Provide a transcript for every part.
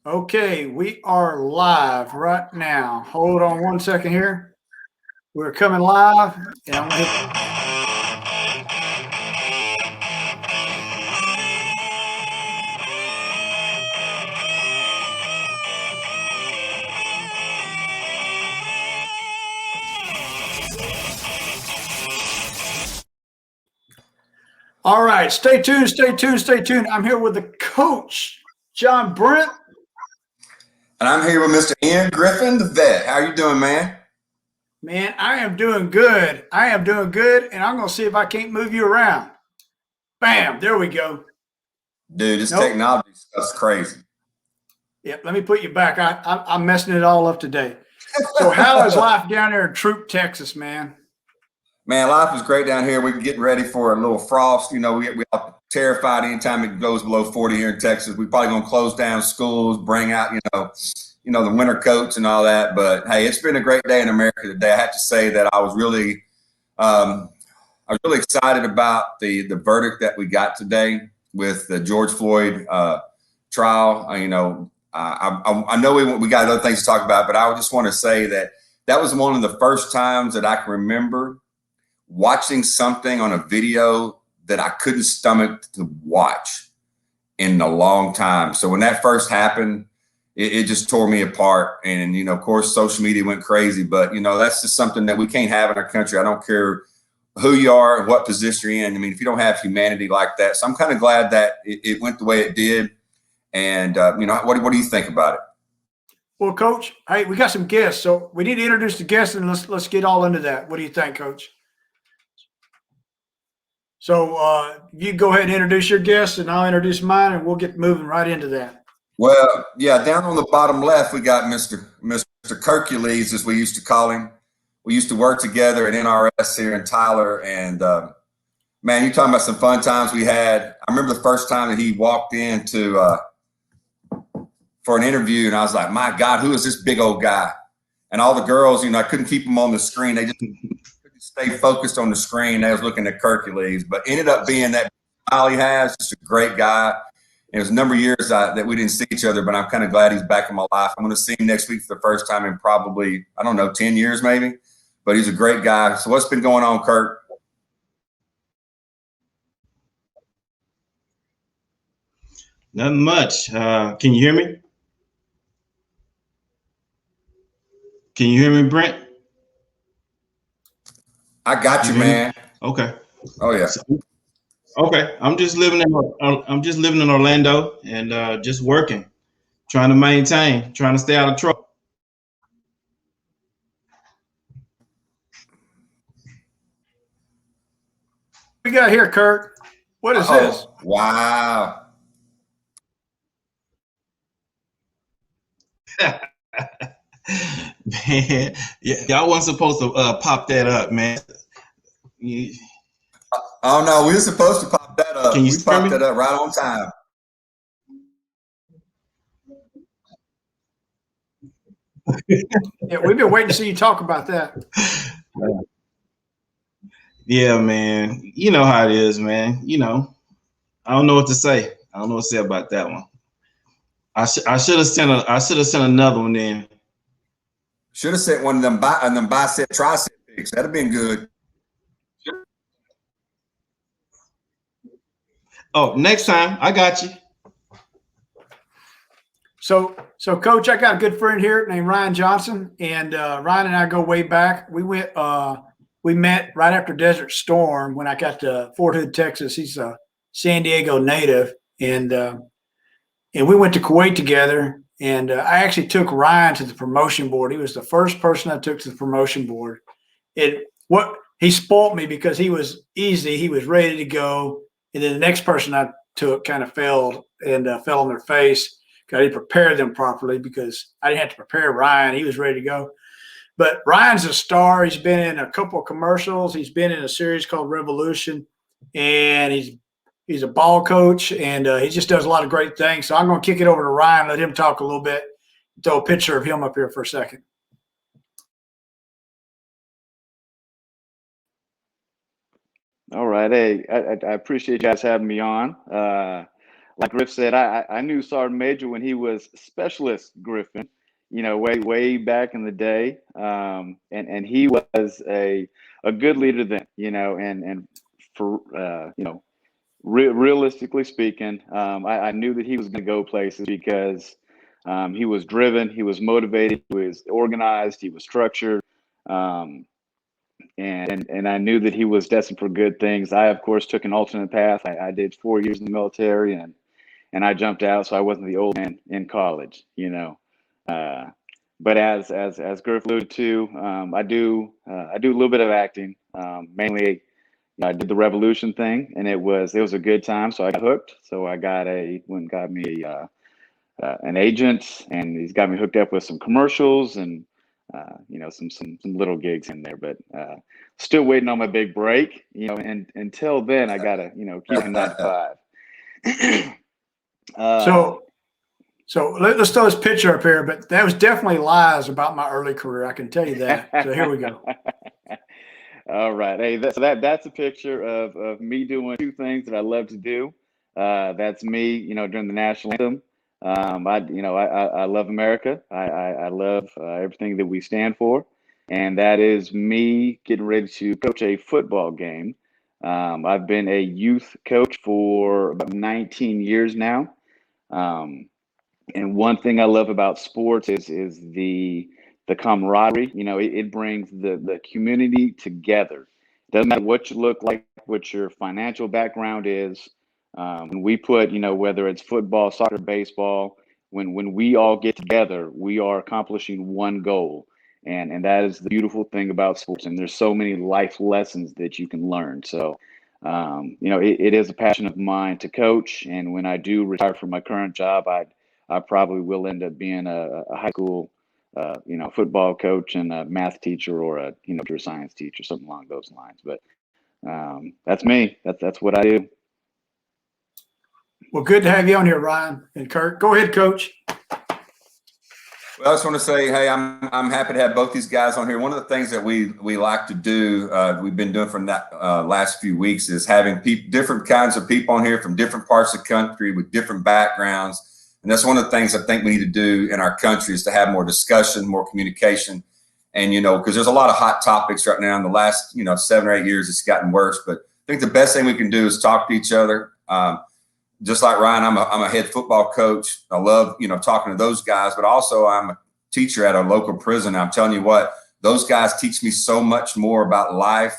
Okay, we are live right now. Hold on one second here. We're coming live, and I'm gonna hit. All right, stay tuned, stay tuned, stay tuned. I'm here with the coach, John Brent. And I'm here with Mr. Ian Griffin, the vet. How you doing, man? Man, I am doing good. I am doing good, and I'm gonna see if I can't move you around. Bam, there we go. Dude, this Nope. technology stuff's crazy. Yep, let me put you back. I'm messing it all up today. So how is life down there in Troop, Texas, man? Man, life is great down here. We're getting ready for a little frost. You know, we are terrified anytime it goes below 40 here in Texas. We're probably gonna close down schools, bring out, the winter coats and all that. But hey, it's been a great day in America today. I have to say that I was really excited about the verdict that we got today with the George Floyd trial. I know we got other things to talk about, but I just want to say that was one of the first times that I can remember watching something on a video that I couldn't stomach to watch in a long time. So when that first happened, it just tore me apart. And, of course, social media went crazy. But, that's just something that we can't have in our country. I don't care who you are and what position you're in. I mean, if you don't have humanity like that. So I'm kind of glad that it went the way it did. And, what do you think about it? Well, Coach, hey, we got some guests, so we need to introduce the guests, and let's get all into that. What do you think, Coach? So you go ahead and introduce your guests, and I'll introduce mine, and we'll get moving right into that. Well, yeah, down on the bottom left, we got Mr. Kirkules, as we used to call him. We used to work together at NRS here in Tyler, and man, you're talking about some fun times we had. I remember the first time that he walked into for an interview, and I was like, my God, who is this big old guy? And all the girls, I couldn't keep them on the screen. They just couldn't stay focused on the screen. They was looking at Kirkules, but ended up being that smile he has, just a great guy. It was a number of years that we didn't see each other, but I'm kind of glad he's back in my life. I'm going to see him next week for the first time in probably, 10 years maybe. But he's a great guy. So what's been going on, Kirk? Nothing much. Can you hear me? Can you hear me, Brent? I got you, man. Okay. Oh yeah. Okay. I'm just living in Orlando and just working, trying to maintain, trying to stay out of trouble. We got here, Kirk. What is this? Wow. Man, y'all wasn't supposed to pop that up, man. Oh no, we were supposed to pop that up. Can you We popped that up right on time. Yeah, we've been waiting to see you talk about that. Yeah, man. You know how it is, man. I don't know what to say. I don't know what to say about that one. I should have sent another one in. Should have sent one of them bicep tricep pics. That'd have been good. Oh, next time I got you. So, Coach, I got a good friend here named Ryan Johnson, and Ryan and I go way back. We met right after Desert Storm when I got to Fort Hood, Texas. He's a San Diego native, and we went to Kuwait together. And I actually took Ryan to the promotion board. He was the first person I took to the promotion board. He spoilt me because he was easy. He was ready to go. And then the next person I took kind of failed and fell on their face. I didn't prepare them properly because I didn't have to prepare Ryan. He was ready to go. But Ryan's a star. He's been in a couple of commercials. He's been in a series called Revolution, and he's a ball coach, and he just does a lot of great things. So I'm going to kick it over to Ryan, let him talk a little bit, throw a picture of him up here for a second. All right. Hey, I appreciate you guys having me on. like Griff said, I knew Sergeant Major when he was Specialist Griffin, way back in the day. And he was a good leader then, and for, realistically speaking, I knew that he was going to go places because he was driven, he was motivated, he was organized, he was structured. And I knew that he was destined for good things. I, of course, took an alternate path. I did 4 years in the military, and I jumped out, so I wasn't the old man in college, But as Griff alluded to, I do a little bit of acting. Mainly, I did the Revolution thing, and it was a good time. So I got hooked. So I got me an agent, and he's got me hooked up with some commercials and some little gigs in there. But still waiting on my big break. And until then, I gotta keep a 9 to 5. So let's throw this picture up here, but that was definitely lies about my early career. I can tell you that. So here we go. All right. Hey, that's a picture of me doing 2 things that I love to do. That's me, during the national anthem. I love America. I love everything that we stand for. And that is me getting ready to coach a football game. I've been a youth coach for about 19 years now. And one thing I love about sports is the camaraderie. It brings the community together. Doesn't matter what you look like, what your financial background is. When we put, whether it's football, soccer, baseball, when we all get together, we are accomplishing one goal. And that is the beautiful thing about sports. And there's so many life lessons that you can learn. So, it is a passion of mine to coach. And when I do retire from my current job, I probably will end up being a high school, football coach and a math teacher or a pure science teacher, something along those lines. But that's me. That's what I do. Well, good to have you on here, Ryan and Kirk. Go ahead, Coach. Well, I just want to say, hey, I'm happy to have both these guys on here. One of the things that we like to do, we've been doing from that last few weeks, is having different kinds of people on here from different parts of the country with different backgrounds. And that's one of the things I think we need to do in our country, is to have more discussion, more communication. And, because there's a lot of hot topics right now. In the last, 7 or 8 years, it's gotten worse. But I think the best thing we can do is talk to each other. Just like Ryan, I'm a head football coach. I love, talking to those guys, but also I'm a teacher at a local prison. I'm telling you what, those guys teach me so much more about life,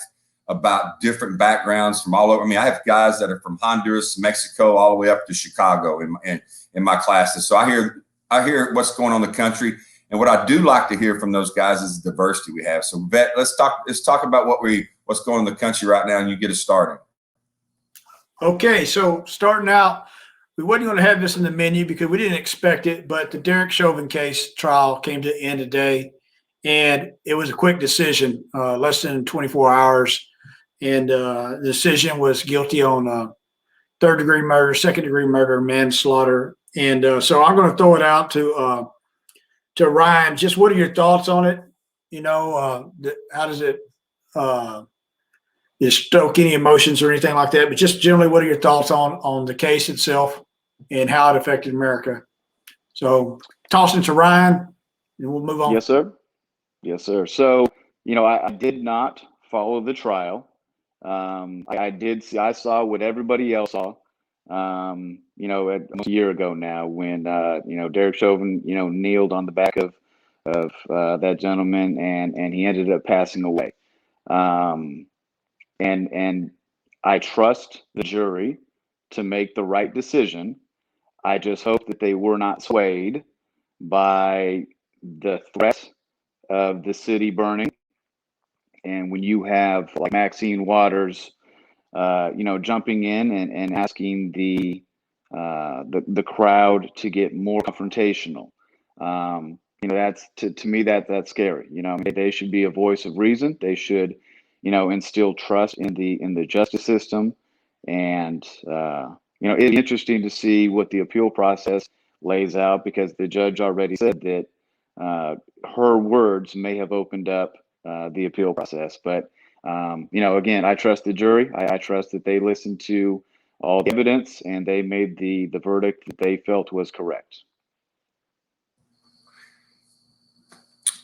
about different backgrounds from all over. I mean, I have guys that are from Honduras, Mexico, all the way up to Chicago in my classes. So I hear what's going on in the country. And what I do like to hear from those guys is the diversity we have. So Vet, let's talk about what's going on in the country right now, and you get us started. Okay, so starting out, we wasn't going to have this in the menu because we didn't expect it, but the Derek Chauvin case trial came to the end today, and it was a quick decision, less than 24 hours, and the decision was guilty on third-degree murder, second-degree murder, manslaughter, and so I'm going to throw it out to Ryan. Just what are your thoughts on it? How does it stoke any emotions or anything like that? But just generally, what are your thoughts on the case itself and how it affected America? So toss it to Ryan, and we'll move on. Yes, sir. Yes, sir. So, I did not follow the trial. I saw what everybody else saw. Almost a year ago now, when Derek Chauvin kneeled on the back of that gentleman, and he ended up passing away. And I trust the jury to make the right decision. I just hope that they were not swayed by the threat of the city burning. And when you have like Maxine Waters, jumping in and asking the crowd to get more confrontational, that's to me that's scary. They should be a voice of reason. They should, instill trust in the justice system. And it'd be interesting to see what the appeal process lays out, because the judge already said that her words may have opened up the appeal process. But again, I trust the jury. I trust that they listen to all the evidence, and they made the verdict that they felt was correct.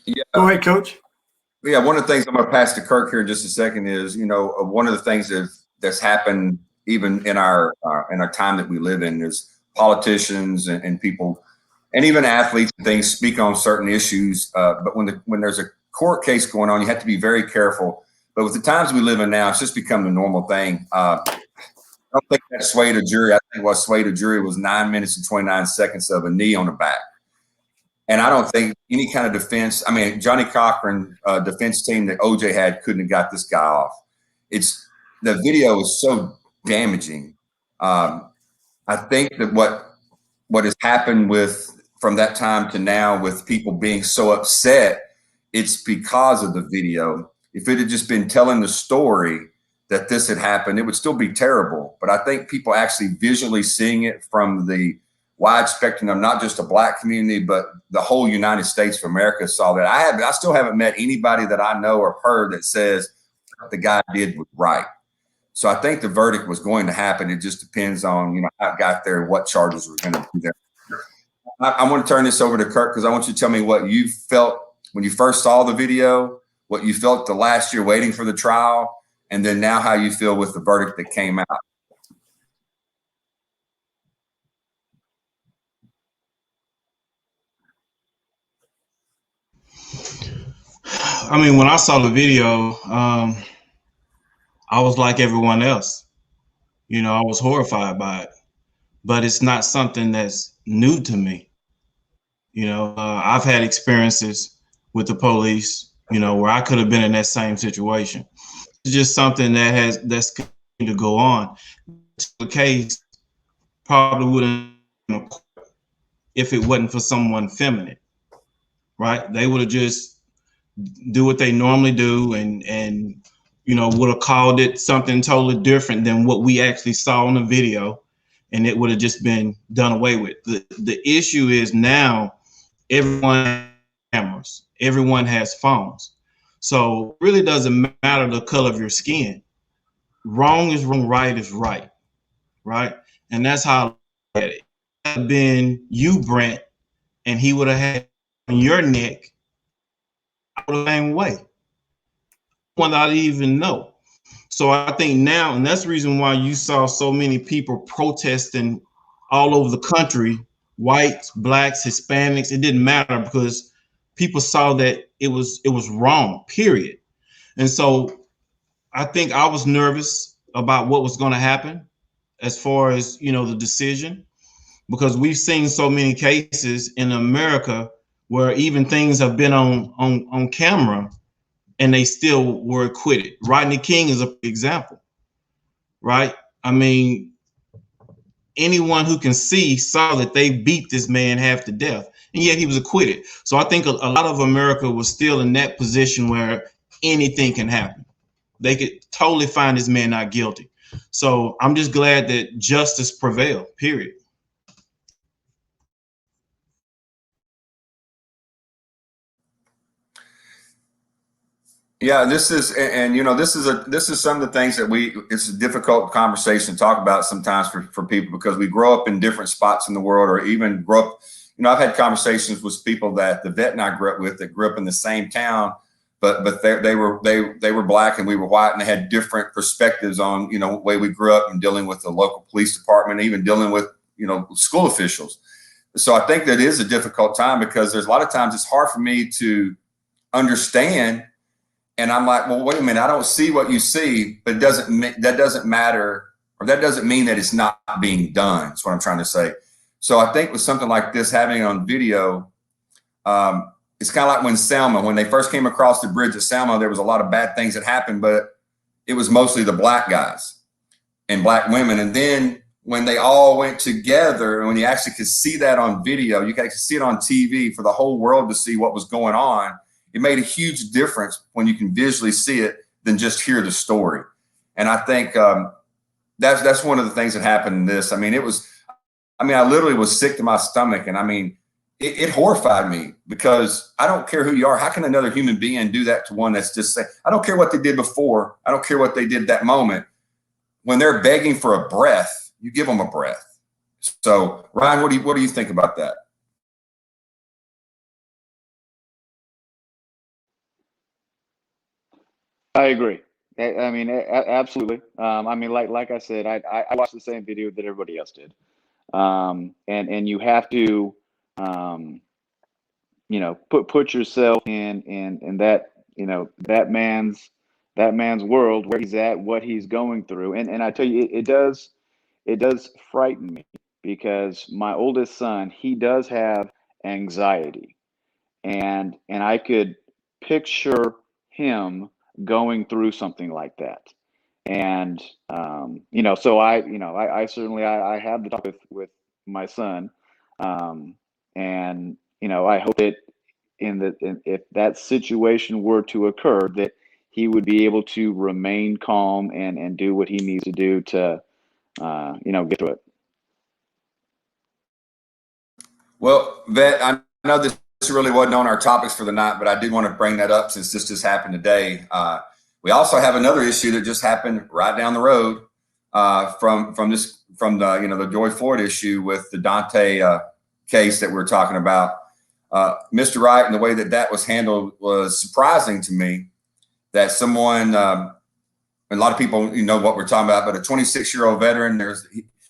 Yeah. Go ahead, Coach. Yeah, one of the things I'm going to pass to Kirk here in just a second is, one of the things that's happened even in our time that we live in is politicians and people and even athletes and things speak on certain issues. But when there's a court case going on, you have to be very careful. But with the times we live in now, it's just become the normal thing. I don't think that swayed a jury. I think what swayed a jury was 9 minutes and 29 seconds of a knee on the back. And I don't think any kind of defense, I mean, Johnny Cochran defense team that OJ had couldn't have got this guy off. The video is so damaging. I think that what has happened from that time to now with people being so upset, it's because of the video. If it had just been telling the story that this had happened, it would still be terrible. But I think people actually visually seeing it from the wide spectrum of not just a black community, but the whole United States of America saw that. I still haven't met anybody that I know or heard that says what the guy did was right. So I think the verdict was going to happen. It just depends on, how it got there and what charges were going to be there. I want to turn this over to Kirk because I want you to tell me what you felt when you first saw the video, what you felt the last year waiting for the trial, and then now how you feel with the verdict that came out. I mean, when I saw the video, I was like everyone else. I was horrified by it, but it's not something that's new to me. I've had experiences with the police, where I could have been in that same situation. It's just something that's continued to go on. The case probably wouldn't if it wasn't for someone feminine, right? They would have just do what they normally do and would have called it something totally different than what we actually saw in the video, and it would have just been done away with. The issue is now everyone has cameras, everyone has phones. So it really doesn't matter the color of your skin. Wrong is wrong, right is right, right? And that's how I look at it. It would have been you, Brent, and he would have had on your neck the same way. One I didn't even know. So I think now, and that's the reason why you saw so many people protesting all over the country, whites, blacks, Hispanics, it didn't matter because people saw that it was wrong, period. And so I think I was nervous about what was going to happen as far as, the decision, because we've seen so many cases in America where even things have been on camera and they still were acquitted. Rodney King is an example, right? I mean, anyone who can see saw that they beat this man half to death, and yet he was acquitted. So I think a lot of America was still in that position where anything can happen. They could totally find this man not guilty. So I'm just glad that justice prevailed, period. Yeah, this is some of the things that it's a difficult conversation to talk about sometimes for people because we grow up in different spots in the world, or even grow up, I've had conversations with people that the vet and I grew up with that grew up in the same town, but they were black and we were white, and they had different perspectives on, the way we grew up and dealing with the local police department, even dealing with, school officials. So I think that is a difficult time because there's a lot of times it's hard for me to understand. And I'm like, well, wait a minute, I don't see what you see, but that doesn't matter, or that doesn't mean that it's not being done. That's what I'm trying to say. So I think with something like this, having it on video, it's kind of like when they first came across the bridge at Selma, there was a lot of bad things that happened, but it was mostly the black guys and black women. And then when they all went together, and when you actually could see that on video, you could actually see it on TV for the whole world to see what was going on. It made a huge difference when you can visually see it than just hear the story. And I think that's one of the things that happened in this. I literally was sick to my stomach. And it horrified me because I don't care who you are. How can another human being do that to one that's just saying, I don't care what they did before. I don't care what they did that moment. when they're begging for a breath, you give them a breath. So Ryan, what do you think about that? I agree. I mean, absolutely. I mean, like I said, I watched the same video that everybody else did. And you have to, put yourself in that, that man's world, where he's at, what he's going through. And I tell you, it does frighten me, because my oldest son, he does have anxiety, and I could picture him going through something like that. And so I certainly, I have the talk with my son, um, and I hope that if that situation were to occur, that he would be able to remain calm and do what he needs to do to get through it. Well, Vet, I know this really wasn't on our topics for the night, but I did want to bring that up since this just happened today. We also have another issue that just happened right down the road from the Joy Floyd issue with the Daunte case that we're talking about. Mr. Wright, and the way that was handled was surprising to me. That someone, a lot of people, what we're talking about, but a 26-year-old veteran,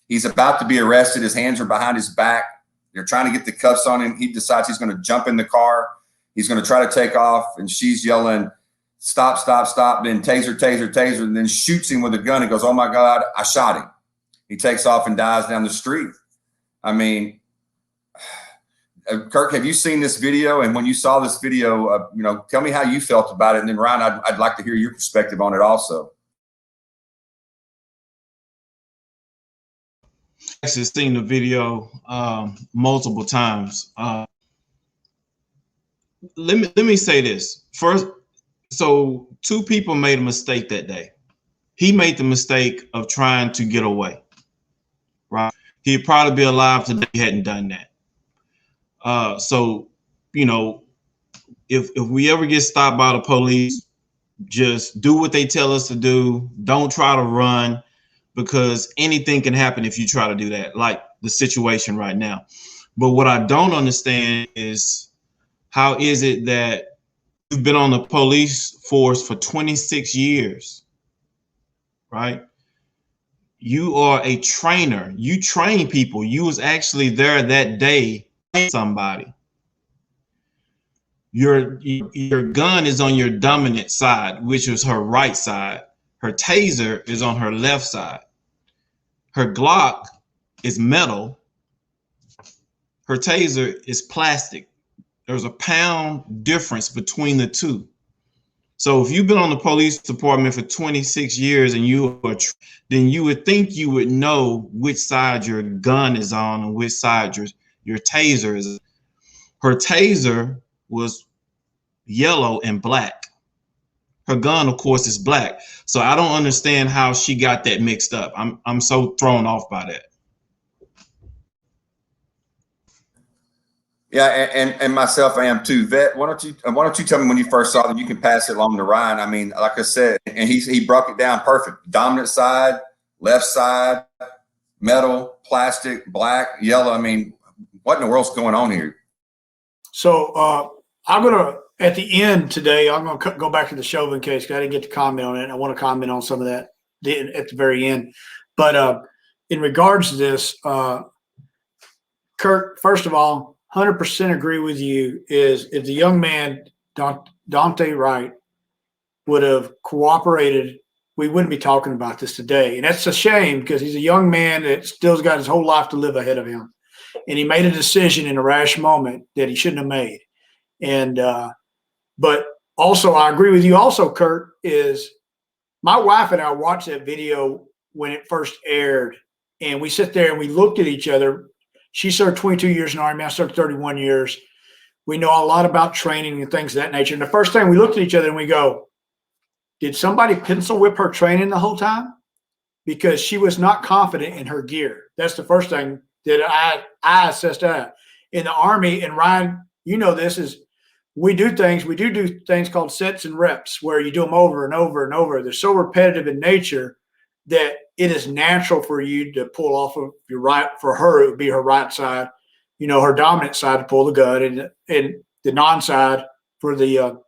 he's about to be arrested. His hands are behind his back. They're trying to get the cuffs on him. He decides he's going to jump in the car. He's going to try to take off, and she's yelling, "Stop, stop, stop." Then taser, taser, taser, and then shoots him with a gun. He goes, "Oh my God, I shot him." He takes off and dies down the street. I mean, Kirk, have you seen this video? And when you saw this video, tell me how you felt about it. And then Ryan, I'd like to hear your perspective on it also. Actually seen the video multiple times. Let me say this first. So 2 people made a mistake that day. He made the mistake of trying to get away. Right? He'd probably be alive today if he hadn't done that. So if we ever get stopped by the police, just do what they tell us to do. Don't try to run, because anything can happen if you try to do that, like the situation right now. But what I don't understand is, how is it that you've been on the police force for 26 years, right? You are a trainer. You train people. You was actually there that day, somebody. Your gun is on your dominant side, which is her right side. Her taser is on her left side. Her Glock is metal. Her taser is plastic. There's a pound difference between the two. So if you've been on the police department for 26 years and then you would think you would know which side your gun is on and which side your taser is. Her taser was yellow and black. Her gun, of course, is black. So I don't understand how she got that mixed up. I'm so thrown off by that. Yeah, and myself, I am too. Vet, why don't you tell me when you first saw them? You can pass it along to Ryan. I mean, like I said, and he broke it down perfect. Dominant side, left side, metal, plastic, black, yellow. I mean, what in the world's going on here? So I'm gonna, at the end today, I'm gonna go back to the Chauvin case because I didn't get to comment on it. I want to comment on some of that at the very end. But in regards to this, Kirk, first of all, 100% agree with you. Is if the young man, Daunte Wright, would have cooperated, we wouldn't be talking about this today. And that's a shame, because he's a young man that still's got his whole life to live ahead of him. And he made a decision in a rash moment that he shouldn't have made. And but also, I agree with you also, Kirk, is my wife and I watched that video when it first aired, and we sit there and we looked at each other. She served 22 years in the Army. I served 31 years. We know a lot about training and things of that nature. And the first time we looked at each other and we go, did somebody pencil whip her training the whole time? Because she was not confident in her gear. That's the first thing that I assessed out. In the Army, and Ryan, you know this, is we do things called sets and reps, where you do them over and over and over. They're so repetitive in nature that it is natural for you to pull off of your right. For her, it would be her right side, her dominant side to pull the gun, and the non-side for the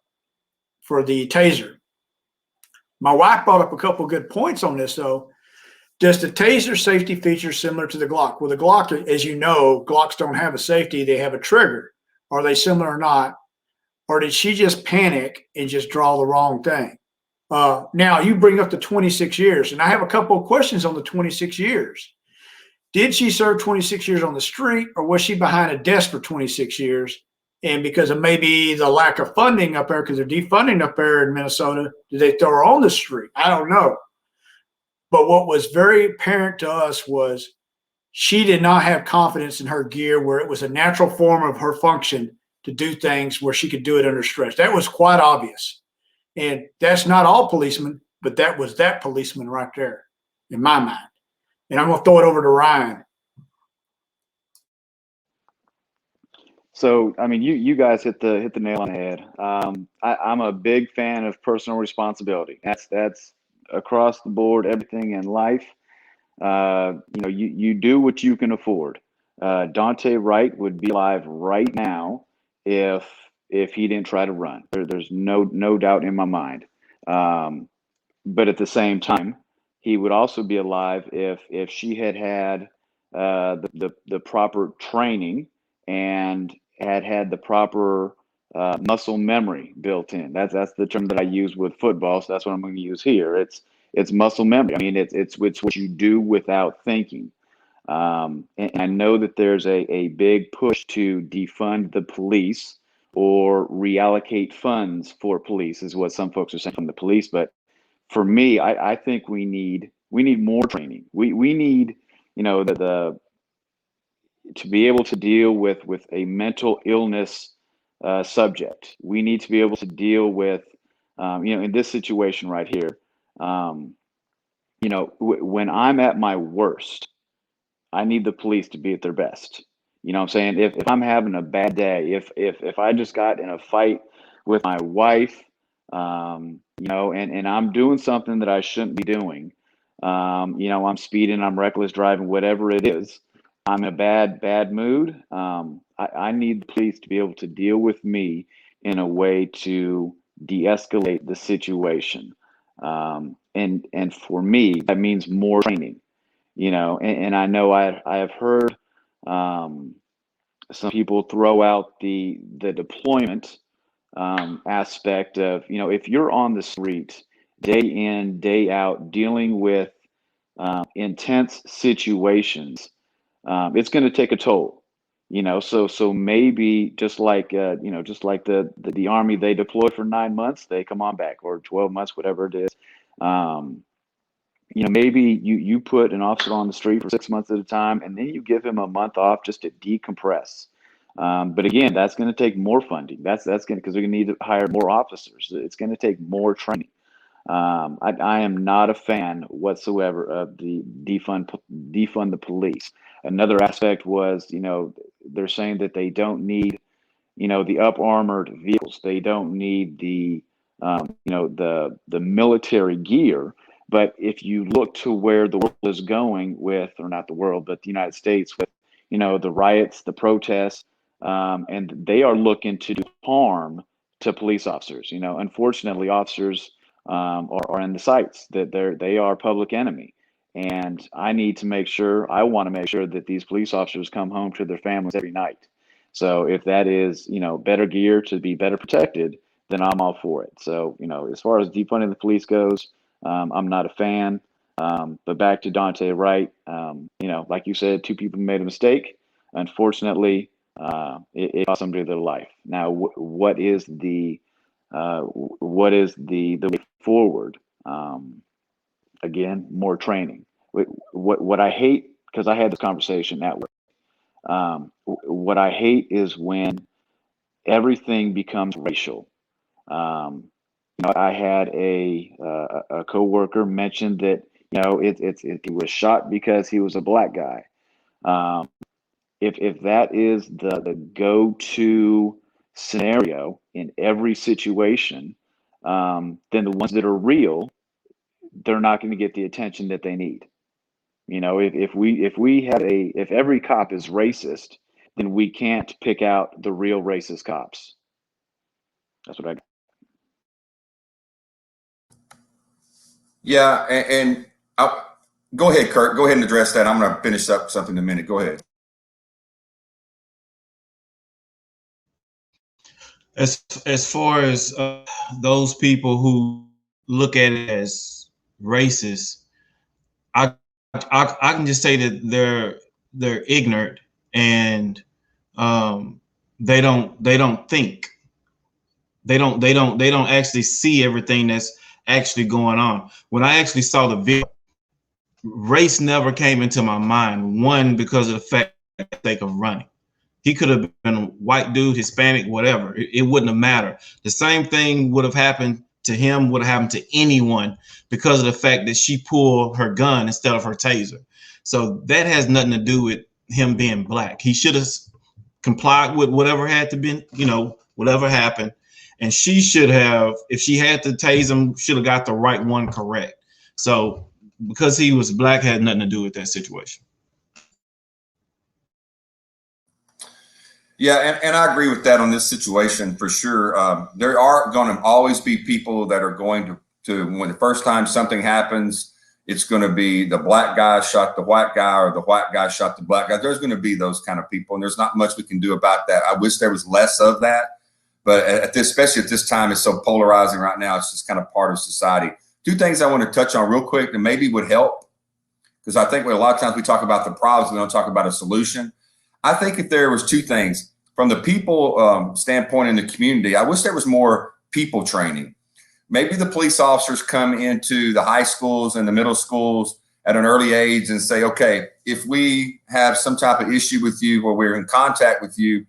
taser. My wife brought up a couple of good points on this, though. Does the taser safety feature similar to the Glock? Well, the Glock, as you know, Glocks don't have a safety; they have a trigger. Are they similar or not? Or did she just panic and just draw the wrong thing? Now, you bring up the 26 years, and I have a couple of questions on the 26 years. Did she serve 26 years on the street, or was she behind a desk for 26 years? And because of maybe the lack of funding up there, because they're defunding up there in Minnesota, did they throw her on the street? I don't know. But what was very apparent to us was she did not have confidence in her gear, where it was a natural form of her function to do things where she could do it under stress. That was quite obvious. And that's not all policemen, but that was that policeman right there in my mind. And I'm going to throw it over to Ryan. So, I mean, you guys hit the nail on the head. I'm a big fan of personal responsibility. That's across the board, everything in life. You do what you can afford. Daunte Wright would be alive right now if he didn't try to run. There's no doubt in my mind. But at the same time, he would also be alive if she had the proper training and had the proper muscle memory built in. That's the term that I use with football, so that's what I'm going to use here. It's muscle memory. I mean, it's what you do without thinking. And I know that there's a big push to defund the police or reallocate funds for police, is what some folks are saying from the police. But for me, I think we need more training. We need, the to be able to deal with a mental illness subject. We need to be able to deal with, in this situation right here, when I'm at my worst, I need the police to be at their best. You know what I'm saying? If I'm having a bad day, if I just got in a fight with my wife, and I'm doing something that I shouldn't be doing, I'm speeding, I'm reckless driving, whatever it is, I'm in a bad mood. I need the police to be able to deal with me in a way to de-escalate the situation. And for me, that means more training. And I know I have heard some people throw out the deployment aspect of, if you're on the street day in, day out, dealing with intense situations, it's going to take a toll. So maybe just like the Army, they deploy for 9 months, they come on back, or 12 months, whatever it is. Maybe you put an officer on the street for 6 months at a time, and then you give him a month off just to decompress. But again, that's going to take more funding. That's going to, because we're going to need to hire more officers. It's going to take more training. I am not a fan whatsoever of the defund the police. Another aspect was, they're saying that they don't need, the up armored vehicles. They don't need the military gear. But if you look to where the world is going with, or not the world, but the United States with, the riots, the protests, and they are looking to do harm to police officers. Unfortunately, officers are in the sights that they are public enemy. And I want to make sure that these police officers come home to their families every night. So if that is, better gear to be better protected, then I'm all for it. So, as far as defunding the police goes, I'm not a fan. But back to Daunte Wright, like you said, two people made a mistake. Unfortunately, it cost somebody their life. Now, what is the way forward? Again, more training. What I hate, because I had this conversation at work. What I hate is when everything becomes racial. I had a coworker mention that he was shot because he was a black guy. If that is the go-to scenario in every situation, then the ones that are real, they're not going to get the attention that they need. You know, if every cop is racist, then we can't pick out the real racist cops. That's what I. Yeah, and go ahead, Kirk. Go ahead and address that. I'm going to finish up something in a minute. Go ahead. As far as those people who look at it as racist, I can just say that they're ignorant, and they don't think. They don't actually see everything that's actually going on. When I actually saw the video, race never came into my mind. One, because of the fact of running. He could have been a white dude, Hispanic, whatever. It wouldn't have mattered. The same thing would have happened to him, would have happened to anyone, because of the fact that she pulled her gun instead of her taser. So that has nothing to do with him being black. He should have complied with whatever had to be, whatever happened. And she should have, if she had to tase him, should have got the right one correct. So because he was black, had nothing to do with that situation. Yeah, and I agree with that on this situation for sure. There are going to always be people that are going to when the first time something happens, it's going to be the black guy shot the white guy or the white guy shot the black guy. There's going to be those kind of people, and there's not much we can do about that. I wish there was less of that, but especially at this time, it's so polarizing right now. It's just kind of part of society. Two things I want to touch on real quick that maybe would help, because I think a lot of times we talk about the problems, we don't talk about a solution. I think if there was two things from the people standpoint in the community, I wish there was more people training. Maybe the police officers come into the high schools and the middle schools at an early age and say, okay, if we have some type of issue with you or we're in contact with you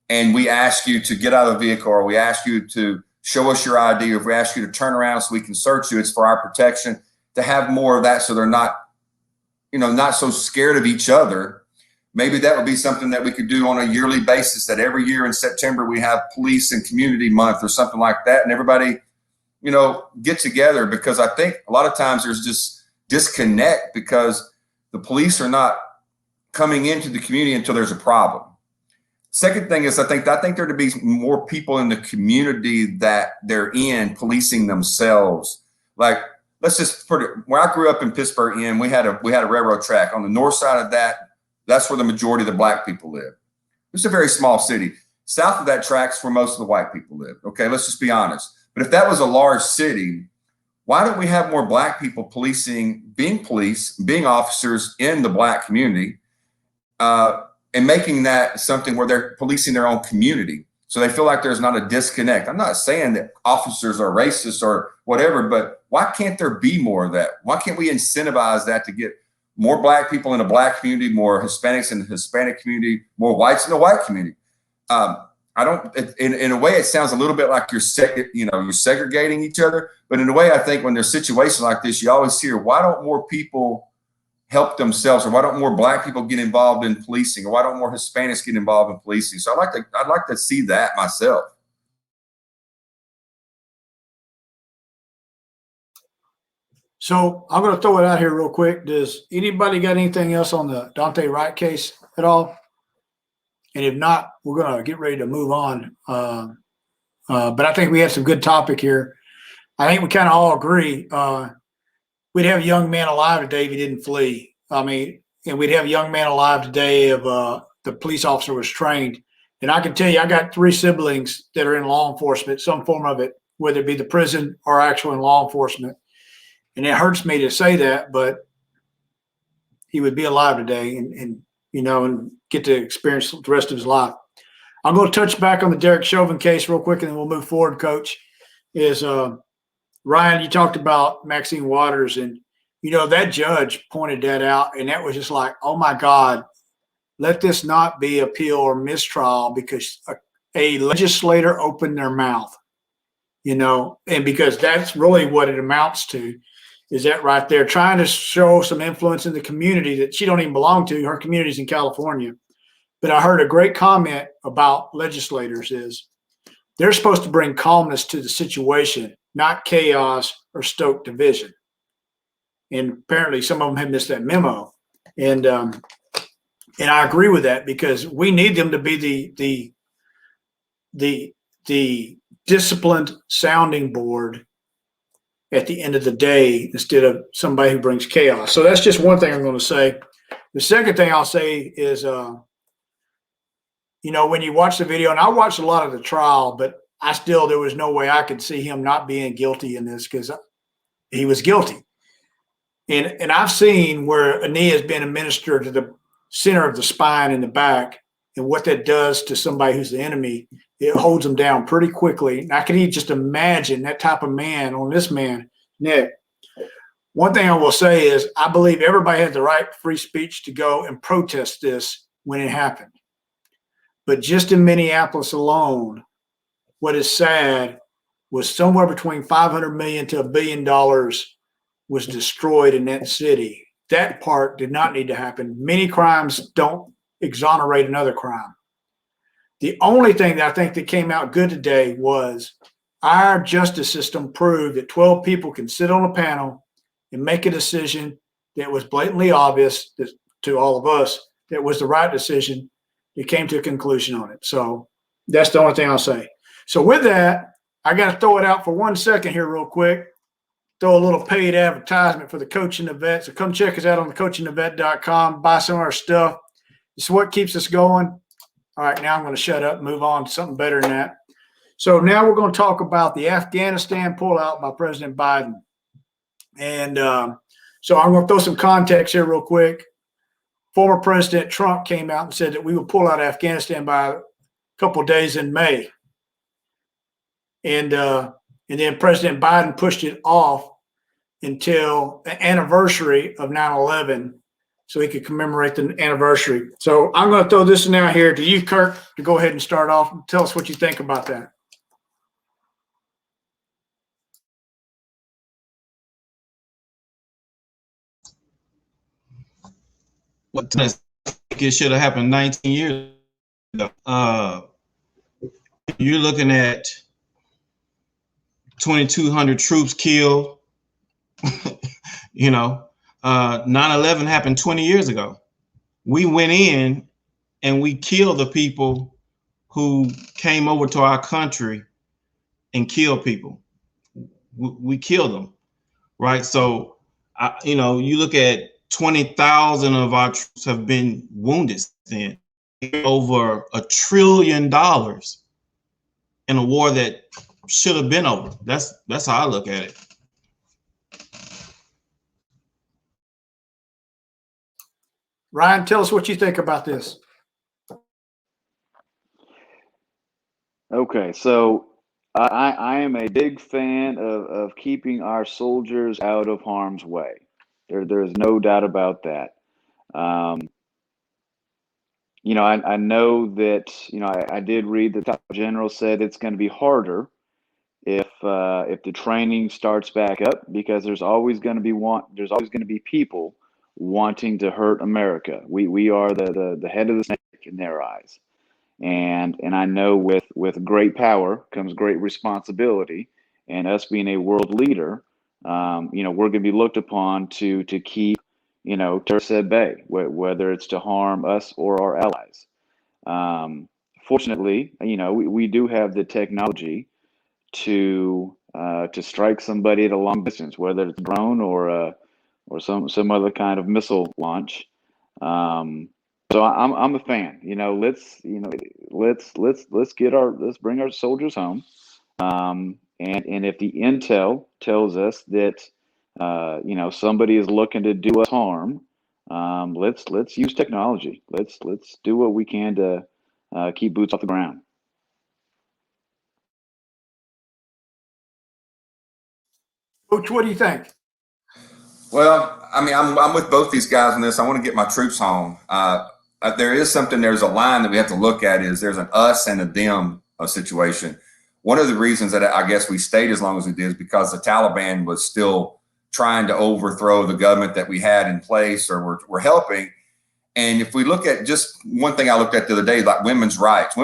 and we ask you to get out of the vehicle or we ask you to show us your ID or if we ask you to turn around so we can search you, it's for our protection, to have more of that so they're not, not so scared of each other. Maybe that would be something that we could do on a yearly basis, that every year in September we have police and community month or something like that. And everybody, get together, because I think a lot of times there's just disconnect because the police are not coming into the community until there's a problem. Second thing is I think there to be more people in the community that they're in policing themselves. Like, let's just put it, where I grew up in Pittsburgh, we had a railroad track. On the north side of that, that's where the majority of the black people live. It's a very small city. South of that track's where most of the white people live. Okay, let's just be honest. But if that was a large city, why don't we have more black people being officers in the black community, and making that something where they're policing their own community, so they feel like there's not a disconnect. I'm not saying that officers are racist or whatever, but why can't there be more of that? Why can't we incentivize that to get more black people in the black community, more Hispanics in the Hispanic community, more whites in the white community? In a way, it sounds a little bit like you're segregating each other. But in a way, I think when there's situations like this, you always hear, why don't more people help themselves, or why don't more black people get involved in policing, or why don't more Hispanics get involved in policing? So I'd like to see that myself. So I'm going to throw it out here real quick. Does anybody got anything else on the Daunte Wright case at all? And if not, we're going to get ready to move on. But I think we had some good topic here. I think we kind of all agree. We'd have a young man alive today if he didn't flee. And we'd have a young man alive today if the police officer was trained. And I can tell you, I got 3 siblings that are in law enforcement, some form of it, whether it be the prison or actual in law enforcement. And it hurts me to say that, but he would be alive today and get to experience the rest of his life. I'm going to touch back on the Derek Chauvin case real quick, and then we'll move forward, Coach. Ryan, you talked about Maxine Waters, and, that judge pointed that out, and that was just like, oh, my God, let this not be appeal or mistrial because a legislator opened their mouth, and because that's really what it amounts to. Is that right there, trying to show some influence in the community that she don't even belong to. Her community's in California. But I heard a great comment about legislators is they're supposed to bring calmness to the situation, not chaos or stoke division. And apparently some of them have missed that memo. And I agree with that, because we need them to be the disciplined sounding board at the end of the day, instead of somebody who brings chaos. So that's just one thing I'm going to say. The second thing I'll say is, when you watch the video, and I watched a lot of the trial, but there was no way I could see him not being guilty in this, because he was guilty. And I've seen where a knee has been administered to the center of the spine in the back, and what that does to somebody who's the enemy, it holds them down pretty quickly. And I can just imagine that type of man on this man, Nick. One thing I will say is, I believe everybody has the right free speech to go and protest this when it happened. But just in Minneapolis alone, what is sad was somewhere between $500 million to $1 billion was destroyed in that city. That part did not need to happen. Many crimes don't exonerate another crime. The only thing that I think that came out good today was our justice system proved that 12 people can sit on a panel and make a decision that was blatantly obvious to all of us that was the right decision. They came to a conclusion on it. So that's the only thing I'll say. So with that, I got to throw it out for 1 second here real quick. Throw a little paid advertisement for the Coach and the Vet. So come check us out on thecoachandthevet.com. Buy some of our stuff. It's what keeps us going. All right, now I'm going to shut up and move on to something better than that. So now we're going to talk about the Afghanistan pullout by President Biden. And so I'm going to throw some context here real quick. Former President Trump came out and said that we would pull out Afghanistan by a couple of days in May. And then President Biden pushed it off until the anniversary of 9/11 so he could commemorate the anniversary. So I'm going to throw this now here to you, Kirk, to go ahead and start off and tell us what you think about that. What it should have happened 19 years ago. You're looking at 2,200 troops killed. 9/11 happened 20 years ago. We went in and we killed the people who came over to our country and killed people. We killed them, right? So, you look at 20,000 of our troops have been wounded since. Over $1 trillion in a war that should have been over. That's how I look at it. Ryan, tell us what you think about this. Okay, so I am a big fan of keeping our soldiers out of harm's way. There's no doubt about that. I know that, I did read the top general said it's going to be harder if the training starts back up, because there's always going to be people wanting to hurt America. We are the head of the snake in their eyes. And I know with great power comes great responsibility, and us being a world leader, we're going to be looked upon to keep, terrorists at bay, whether it's to harm us or our allies. Fortunately, we do have the technology to strike somebody at a long distance, whether it's a drone or some other kind of missile launch. So I'm a fan. Let's bring our soldiers home. And if the intel tells us that somebody is looking to do us harm, let's use technology. Let's do what we can to keep boots off the ground. Coach, what do you think? Well, I mean, I'm with both these guys on this. I want to get my troops home. There's a line that we have to look at, is there's an us and a them situation. One of the reasons that I guess we stayed as long as we did is because the Taliban was still trying to overthrow the government that we had in place, or were helping. And if we look at just one thing I looked at the other day, like women's rights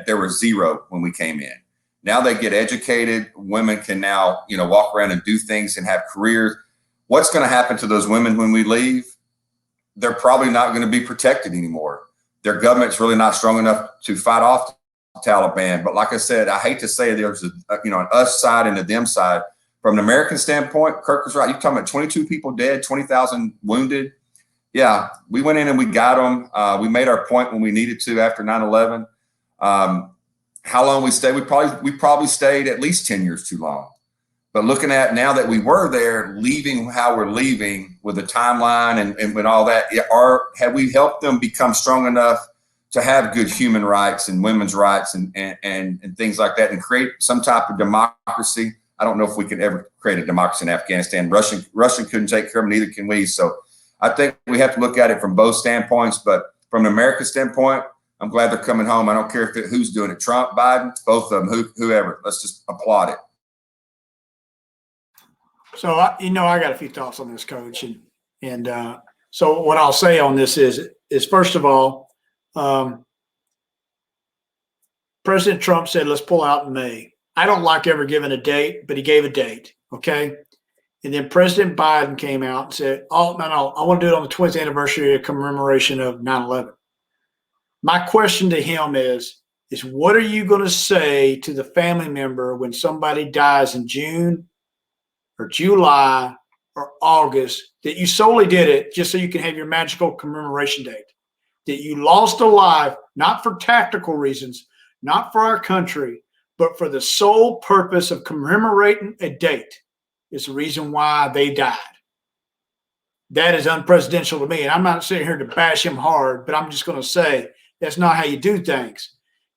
there were zero when we came in. Now they get educated. Women can now, walk around and do things and have careers. what's going to happen to those women when we leave? They're probably not going to be protected anymore. Their government's really not strong enough to fight off the Taliban. But like I said, I hate to say there's an us side and a them side. From an American standpoint, Kirk was right. You're talking about 22 people dead, 20,000 wounded. Yeah, we went in and we got them. We made our point when we needed to after 9/11. How long we stayed? We probably stayed at least 10 years too long. But looking at now that we were there, leaving how we're leaving with the timeline and all that, have we helped them become strong enough to have good human rights and women's rights and things like that, and create some type of democracy? I don't know if we could ever create a democracy in Afghanistan. Russia couldn't take care of them, neither can we. So I think we have to look at it from both standpoints. But from an American standpoint, I'm glad they're coming home. I don't care who's doing it, Trump, Biden, both of them, whoever. Let's just applaud it. So, I got a few thoughts on this, Coach. And so what I'll say on this is first of all, President Trump said, let's pull out in May. I don't like ever giving a date, but he gave a date, okay? And then President Biden came out and said, oh, no, I want to do it on the 20th anniversary of commemoration of 9/11. My question to him is what are you going to say to the family member when somebody dies in June or July or August that you solely did it just so you can have your magical commemoration date? That you lost a life, not for tactical reasons, not for our country, but for the sole purpose of commemorating a date is the reason why they died. That is unpresidential to me. And I'm not sitting here to bash him hard, but I'm just going to say that's not how you do things.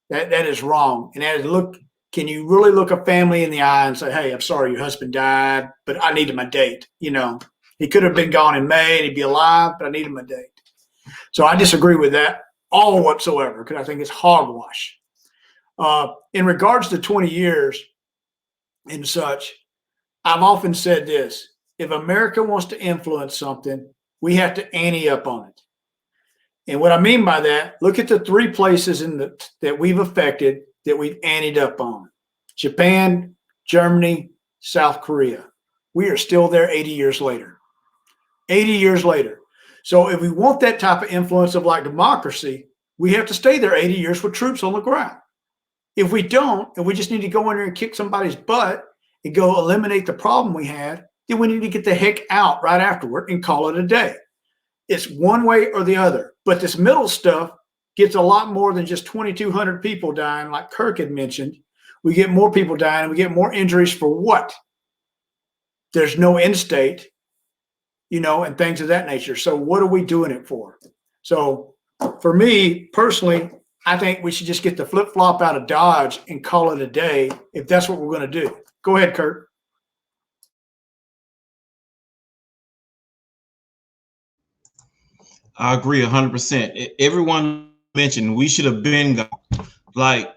That is wrong. And can you really look a family in the eye and say, hey, I'm sorry your husband died, but I needed my date. He could have been gone in May and he'd be alive, but I needed my date. So I disagree with that all whatsoever because I think it's hogwash. In regards to 20 years and such, I've often said this: if America wants to influence something, we have to ante up on it. And what I mean by that, look at the three places that we've affected that we've anteed up on: Japan, Germany, South Korea. We are still there 80 years later. 80 years later. So if we want that type of influence of like democracy, we have to stay there 80 years with troops on the ground. If we don't, and we just need to go in there and kick somebody's butt and go eliminate the problem we had, then we need to get the heck out right afterward and call it a day. It's one way or the other. But this middle stuff gets a lot more than just 2,200 people dying, like Kirk had mentioned. We get more people dying, and we get more injuries for what? There's no end state, and things of that nature. So what are we doing it for? So for me personally, I think we should just get the flip-flop out of Dodge and call it a day if that's what we're going to do. Go ahead, Kirk. I agree 100%. Everyone mentioned we should have been gone. Like,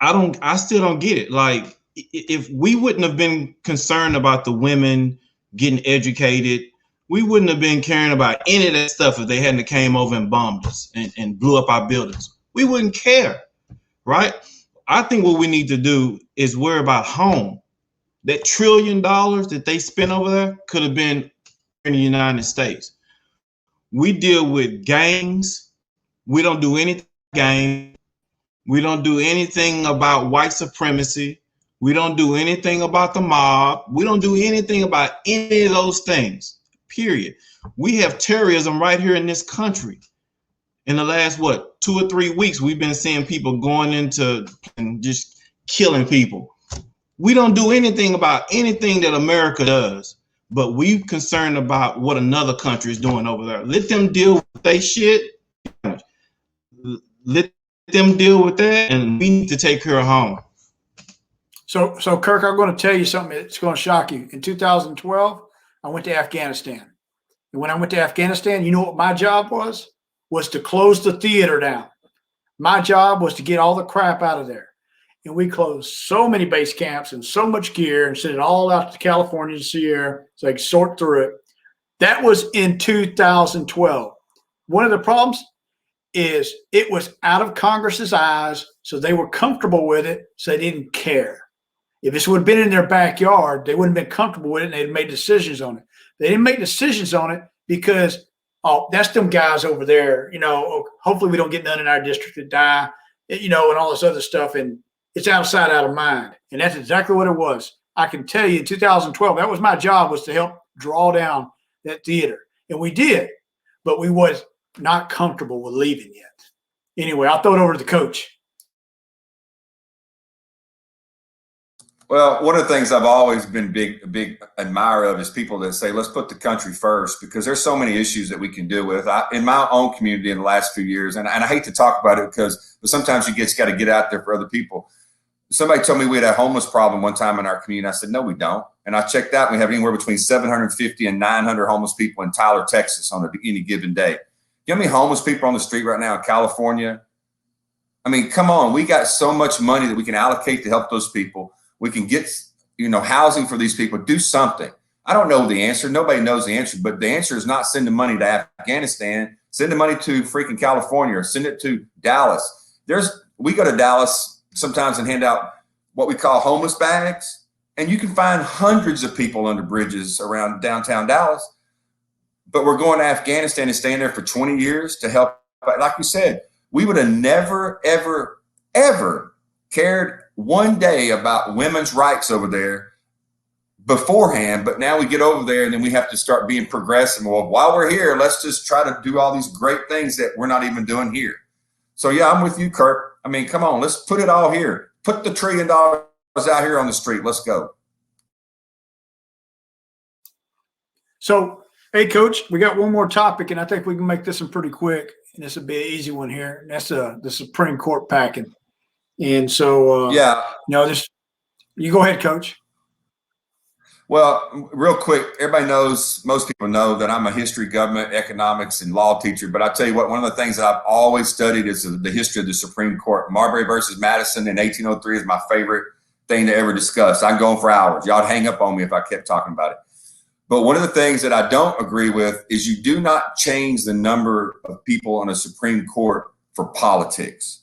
I still don't get it. Like, if we wouldn't have been concerned about the women getting educated, we wouldn't have been caring about any of that stuff if they hadn't came over and bombed us and blew up our buildings. We wouldn't care, right? I think what we need to do is worry about home. That $1 trillion that they spent over there could have been in the United States. We deal with gangs. We don't do anything gang. We don't do anything about white supremacy. We don't do anything about the mob. We don't do anything about any of those things, period. We have terrorism right here in this country. In the last, 2 or 3 weeks, we've been seeing people going into and just killing people. We don't do anything about anything that America does, but we're concerned about what another country is doing over there. Let them deal with their shit. Let them deal with that, and we need to take care of home. So Kirk, I'm going to tell you something that's going to shock you. In 2012, I went to Afghanistan. And when I went to Afghanistan, you know what my job was? Was to close the theater down. My job was to get all the crap out of there. And we closed so many base camps and so much gear and sent it all out to California to Sierra so they could sort through it. That was in 2012. One of the problems is it was out of Congress's eyes, so they were comfortable with it, so they didn't care. If this would have been in their backyard, they wouldn't have been comfortable with it, and they'd made decisions on it. They didn't make decisions on it because, oh, that's them guys over there. Hopefully we don't get none in our district that die, and all this other stuff. And it's outside, out of mind. And that's exactly what it was. I can tell you in 2012, that was my job, was to help draw down that theater. And we did, but we was not comfortable with leaving yet. Anyway, I'll throw it over to the coach. Well, one of the things I've always been a big admirer of is people that say, let's put the country first, because there's so many issues that we can deal with. In my own community in the last few years, and I hate to talk about it but sometimes you just got to get out there for other people. Somebody told me we had a homeless problem one time in our community. I said, no, we don't. And I checked out, and we have anywhere between 750 and 900 homeless people in Tyler, Texas on any given day. You know how many homeless people are on the street right now in California? I mean, come on. We got so much money that we can allocate to help those people. We can get, housing for these people, do something. I don't know the answer. Nobody knows the answer, but the answer is not sending money to Afghanistan. Send the money to freaking California, or send it to Dallas. We go to Dallas sometimes and hand out what we call homeless bags, and you can find hundreds of people under bridges around downtown Dallas. But we're going to Afghanistan and staying there for 20 years to help. Like you said, we would have never, ever, ever cared one day about women's rights over there beforehand, but now we get over there and then we have to start being progressive. Well, while we're here, let's just try to do all these great things that we're not even doing here. So yeah, I'm with you, Kirk. I mean, come on, let's put it all here. Put the $1 trillion out here on the street. Let's go. So, hey, Coach, we got one more topic, and I think we can make this one pretty quick. And this will be an easy one here. And that's the Supreme Court packing. And so, yeah, you go ahead, Coach. Well, real quick, everybody knows, most people know that I'm a history, government, economics, and law teacher. But I'll tell you what, one of the things that I've always studied is the history of the Supreme Court. Marbury versus Madison in 1803 is my favorite thing to ever discuss. I can go on for hours. Y'all would hang up on me if I kept talking about it. But one of the things that I don't agree with is you do not change the number of people on a Supreme Court for politics.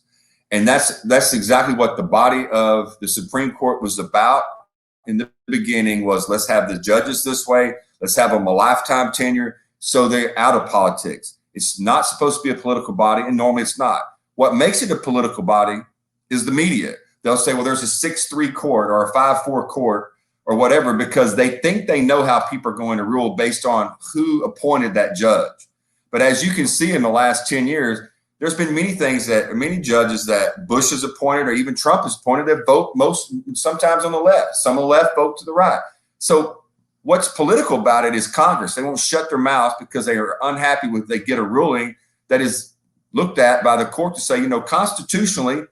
And that's exactly what the body of the Supreme Court was about in the beginning, was let's have the judges this way. Let's have them a lifetime tenure so they're out of politics. It's not supposed to be a political body, and normally it's not. What makes it a political body is the media. They'll say, well, there's a 6-3 court or a 5-4 court or whatever, because they think they know how people are going to rule based on who appointed that judge. But as you can see in the last 10 years, there's been many judges that Bush has appointed or even Trump has appointed that vote sometimes on the left. Some on the left vote to the right. So what's political about it is Congress. They won't shut their mouths because they are unhappy with, they get a ruling that is looked at by the court to say, constitutionally,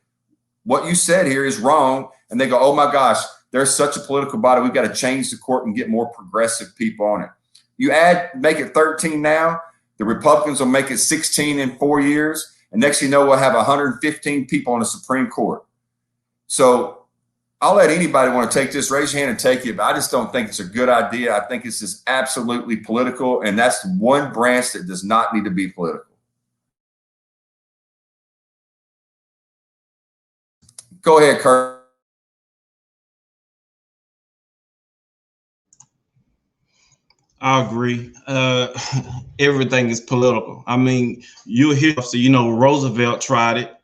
what you said here is wrong. And they go, oh my gosh, there's such a political body. We've got to change the court and get more progressive people on it. You make it 13 now. The Republicans will make it 16 in 4 years. And next thing you know, we'll have 115 people on the Supreme Court. So I'll let anybody want to take this, raise your hand and take it. But I just don't think it's a good idea. I think it's just absolutely political. And that's one branch that does not need to be political. Go ahead, Kirk. I agree. Everything is political. I mean, you hear, so Roosevelt tried it.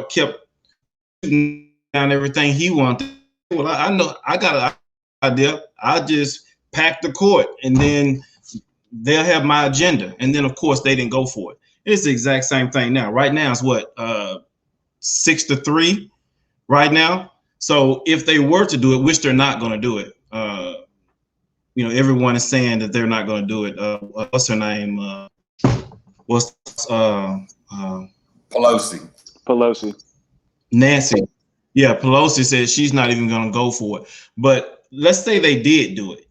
Kept shooting down everything he wanted. Well, I know I got an idea. I just pack the court, and then they'll have my agenda. And then, of course, they didn't go for it. It's the exact same thing now. Right now, it's what 6-3 right now. So if they were to do it, which they're not going to do it. Everyone is saying that they're not going to do it. What's her name? Pelosi. Nancy. Yeah, Pelosi said she's not even going to go for it. But let's say they did do it,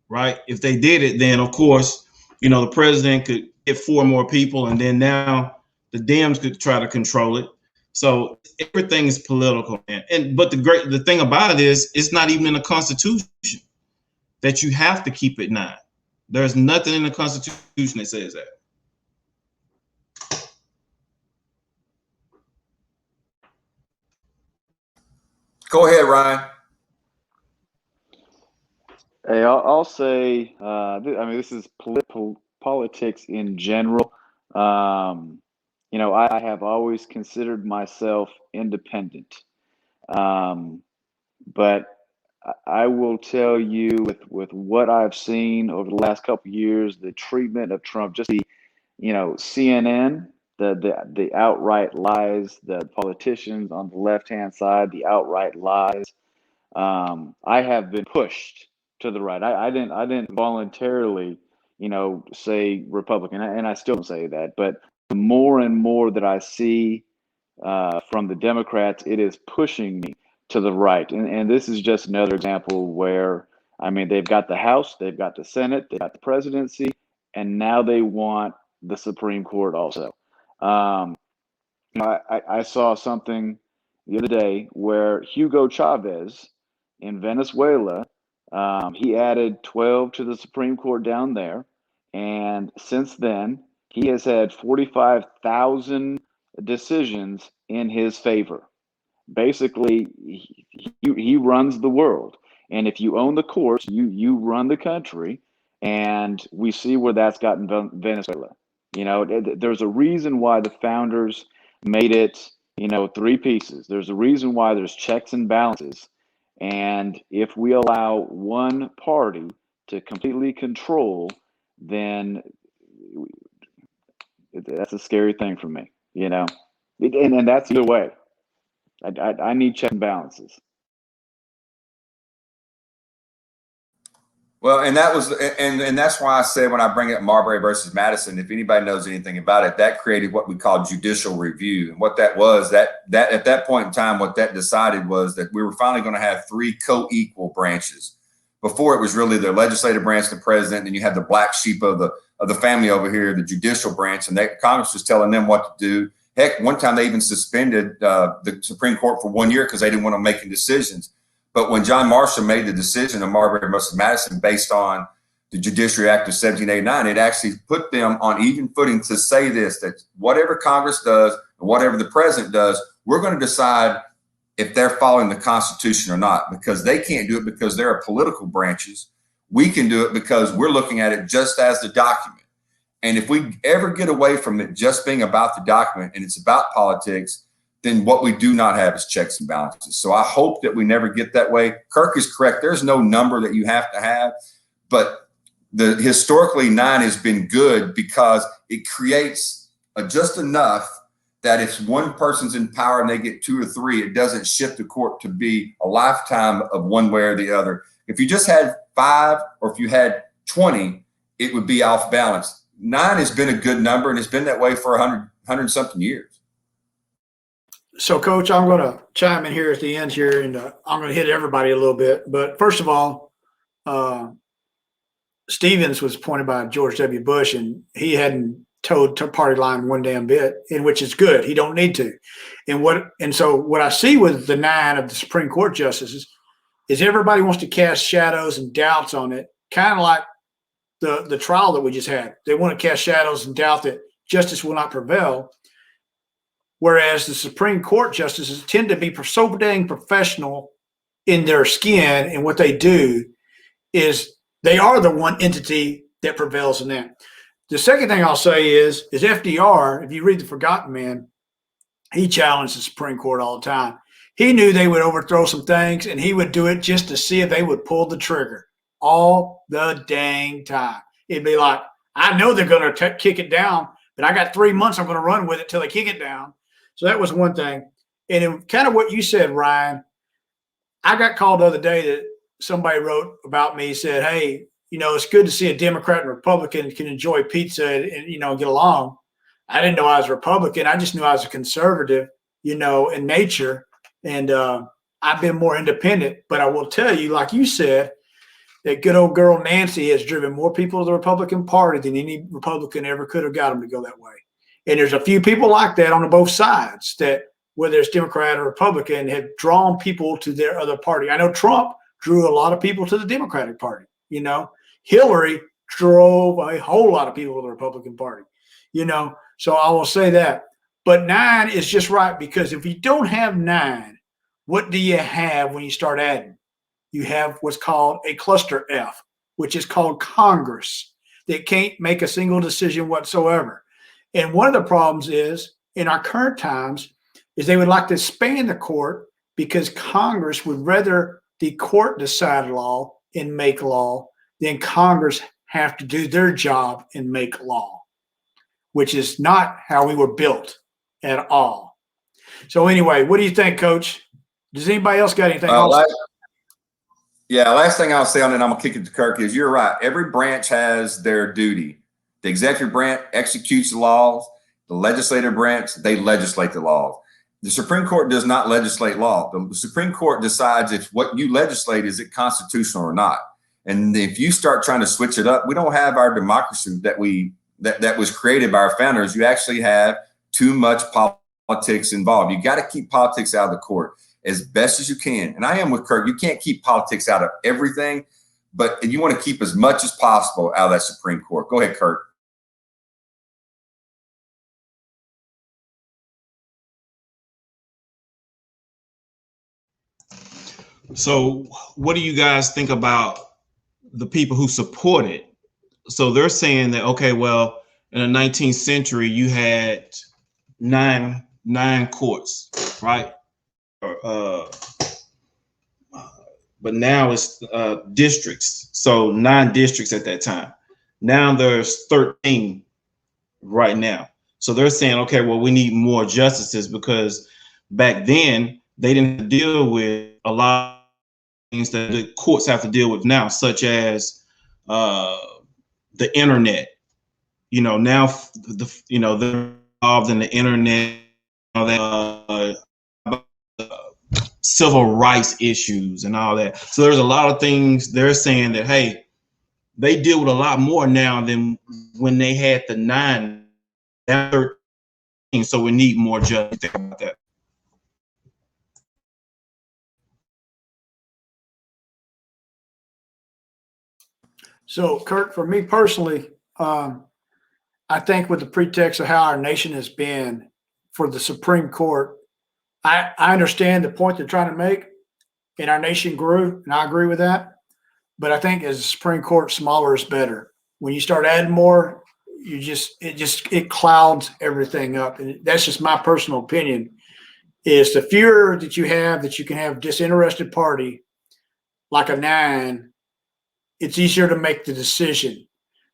right? If they did it, then of course, the president could get 4 more people, and then now the Dems could try to control it. So everything is political, man. But the thing about it is, it's not even in the Constitution that you have to keep it 9. There's nothing in the Constitution that says that. Go ahead, Ryan. Hey, I'll say, I mean, this is politics in general. Um, I have always considered myself independent. Um, but I will tell you with what I've seen over the last couple of years, the treatment of Trump, just CNN, the outright lies, the politicians on the left-hand side, the outright lies. I have been pushed to the right. I didn't voluntarily, say Republican, and I still don't say that. But the more and more that I see from the Democrats, it is pushing me to the right. And this is just another example where, I mean, they've got the House, they've got the Senate, they've got the presidency, and now they want the Supreme Court also. Um, I saw something the other day where Hugo Chavez in Venezuela, he added 12 to the Supreme Court down there. And since then, he has had 45,000 decisions in his favor. Basically, he runs the world. And if you own the courts, you run the country. And we see where that's gotten Venezuela. There's a reason why the founders made it, three pieces. There's a reason why there's checks and balances. And if we allow one party to completely control, then that's a scary thing for me, and that's either way. I need check and balances. Well, and that was, and that's why I said when I bring up Marbury versus Madison, if anybody knows anything about it, that created what we call judicial review. And what that was, that at that point in time, what that decided was that we were finally going to have three co-equal branches. Before it was really the legislative branch, the president, and you had the black sheep of the family over here, the judicial branch, and that Congress was telling them what to do. Heck, one time they even suspended the Supreme Court for 1 year because they didn't want them making decisions. But when John Marshall made the decision of Marbury versus Madison based on the Judiciary Act of 1789, it actually put them on even footing to say this, that whatever Congress does and whatever the president does, we're going to decide if they're following the Constitution or not, because they can't do it because there are political branches. We can do it because we're looking at it just as the document. And if we ever get away from it just being about the document and it's about politics, then what we do not have is checks and balances. So I hope that we never get that way. Kirk is correct. There's no number that you have to have, but historically 9 has been good because it creates just enough that if one person's in power and they get 2 or 3, it doesn't shift the court to be a lifetime of one way or the other. If you just had 5 or if you had 20, it would be off balance. 9 has been a good number, and it's been that way for 100 something years. So, Coach, I'm going to chime in here at the end here, and I'm going to hit everybody a little bit. But first of all, Stevens was appointed by George W. Bush, and he hadn't towed party line one damn bit, in which is good. He don't need to. And so what I see with the 9 of the Supreme Court justices is everybody wants to cast shadows and doubts on it, kind of like the trial that we just had. They want to cast shadows and doubt that justice will not prevail. Whereas the Supreme Court justices tend to be so dang professional in their skin, and what they do is they are the one entity that prevails in that. The second thing I'll say is FDR, if you read The Forgotten Man, he challenged the Supreme Court all the time. He knew they would overthrow some things, and he would do it just to see if they would pull the trigger all the dang time. It'd be like, I know they're going to kick it down, but I got 3 months I'm going to run with it till they kick it down. So that was one thing. And in kind of what you said, Ryan, I got called the other day that somebody wrote about me, said, hey, it's good to see a Democrat and Republican can enjoy pizza and get along. I didn't know I was a Republican. I just knew I was a conservative, in nature. And I've been more independent. But I will tell you, like you said, that good old girl Nancy has driven more people to the Republican Party than any Republican ever could have got them to go that way. And there's a few people like that on both sides that, whether it's Democrat or Republican, have drawn people to their other party. I know Trump drew a lot of people to the Democratic Party. Hillary drove a whole lot of people to the Republican Party. So I will say that. But 9 is just right, because if you don't have 9, what do you have when you start adding? you have what's called a cluster F, which is called Congress, that can't make a single decision whatsoever. And one of the problems is, in our current times, is they would like to expand the court because Congress would rather the court decide law and make law than Congress have to do their job and make law, which is not how we were built at all. So anyway, what do you think, Coach? Does anybody else got anything else? Last thing I'll say on it, I'm gonna kick it to Kirk, is you're right. Every branch has their duty. The executive branch executes the laws. The legislative branch, they legislate the laws. The Supreme Court does not legislate law. The Supreme Court decides if what you legislate, is it constitutional or not. And if you start trying to switch it up, we don't have our democracy that was created by our founders. You actually have too much politics involved. You got to keep politics out of the court as best as you can. And I am with Kirk. You can't keep politics out of everything, but you want to keep as much as possible out of that Supreme Court. Go ahead, Kirk. So what do you guys think about the people who support it? So they're saying that, okay, well, in the 19th century, you had nine courts, right? But now it's districts. So 9 districts at that time. Now there's 13 right now. So they're saying, okay, well, we need more justices, because back then they didn't deal with a lot of things that the courts have to deal with now, such as the internet. You know, now they're involved in the internet, civil rights issues and all that. So there's a lot of things they're saying that, hey, they deal with a lot more now than when they had the 9 and 13. So we need more justice. Think about that. So, Kirk, for me personally, I think with the pretext of how our nation has been for the Supreme Court, I understand the point they're trying to make, and our nation grew, and I agree with that. But I think as the Supreme Court, smaller is better. When you start adding more, it clouds everything up. And that's just my personal opinion. Is the fewer that you have, that you can have disinterested party like a 9, it's easier to make the decision.